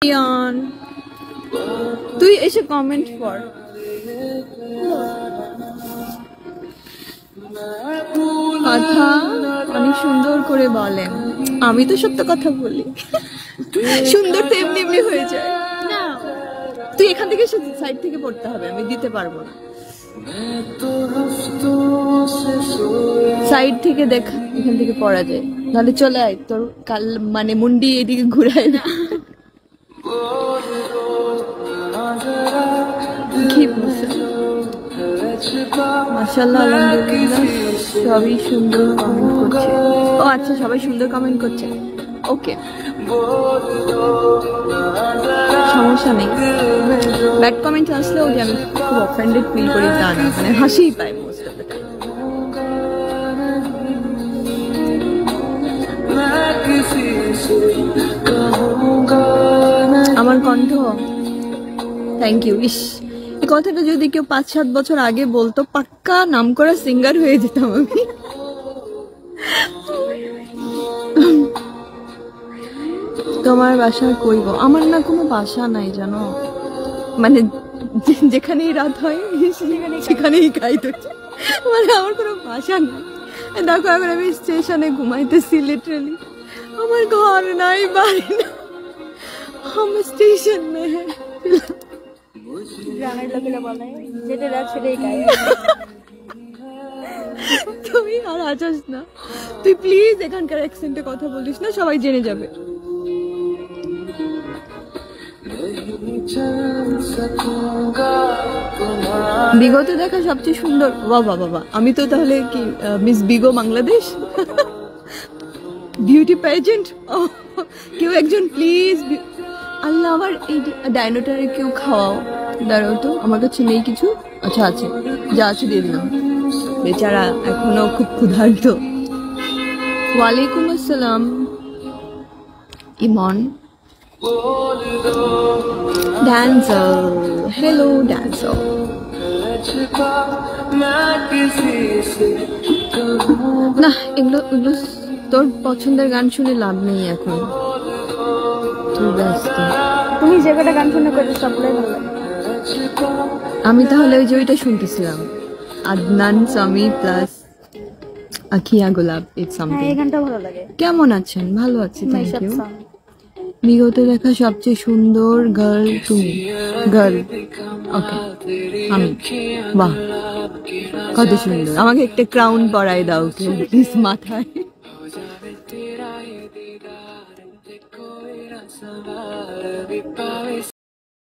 ইয়ান তুই এসে কমেন্ট কর। কথা অনেক সুন্দর করে বলেন। আমি তো সত্য কথা বলি, সুন্দর তো এমনি এমনি হয়ে যায় না। তুই এখান থেকে সাইড থেকে পড়তে হবে, আমি দিতে পারবো না। সাইড থেকে দেখ, এখান থেকে পড়া যায়, নাহলে চলে আয়। তোর কাল মানে মুন্ডি এদিকে ঘুরায় না। কি মাশাআল্লাহ, আলহামদুলিল্লাহ, সবই সুন্দর কমেন্ট করছে। ও আচ্ছা, সবাই সুন্দর কমেন্ট করছে, ওকে, সমস্যা নেই। ব্যাড কমেন্ট আসলেও যে আমি খুব অফেন্ডেড ফিল করি তা না, মানে হাসিই পাই মোস্ট অফ দ্য টাইম। আমার কণ্ঠ, থ্যাংক ইউ। ইস, এই কথাটা যদি কেউ 5-7 বছর আগে বলতো, পাক্কা নাম করা সিঙ্গার হয়ে যেতাম আমি। তোমার বাসা কই গো? আমার না কোনো বাসা নাই জানো, মানে যেখানেই রাত হয় সেখানেই খাই তো, মানে আমার কোনো বাসা নাই। দেখো এখন আমি স্টেশনে ঘুমাইতেছি, লিটারালি আমার ঘর নাই, বাড়ি না, আমি স্টেশন মে। গ্রামের লোকেরা বলে যেটা রাত সেটাই খায়। তুই আর আছিস না, তুই প্লিজ এখানকার অ্যাকসেন্টে কথা বলিস না, সবাই জেনে যাবে। বিগত দেখা সবচেয়ে সুন্দর, বাবা বাবা, আমি তো তাহলে কি মিস বিগো বাংলাদেশ বিউটি প্যাজেন্ট? কেউ একজন প্লিজ, আল্লাহ আমার এই ডাইনোটারে কেউ খাওয়াও। দাঁড়াও তো, আমার কাছে নেই কিছু। আচ্ছা আছে, যা আছে দিয়ে দিলাম, বেচারা এখনো খুব ক্ষুধার্ত। ওয়ালাইকুম আসসালাম ইমন। Dancer, hello dancer. না, এগুলো এগুলো তোর পছন্দের গান শুনে লাভ নেই এখন, তুই ব্যস্ত। তুমি যে কটা গান শুনে করে সবগুলোই ভালো লাগে। আমি তাহলে ওই যে ওইটা শুনতেছিলাম, আদনান সামি প্লাস আখিয়া গোলাপ, ইটস সামথিং। এই গানটা ভালো লাগে। কেমন আছেন? ভালো আছি, থ্যাংক ইউ। বিগত দেখা সবচেয়ে সুন্দর গার্ল তুমি। গার্ল, ওকে, আমি। বাহ, কত সুন্দর। আমাকে একটা ক্রাউন পরাই দাও প্লিজ মাথায়।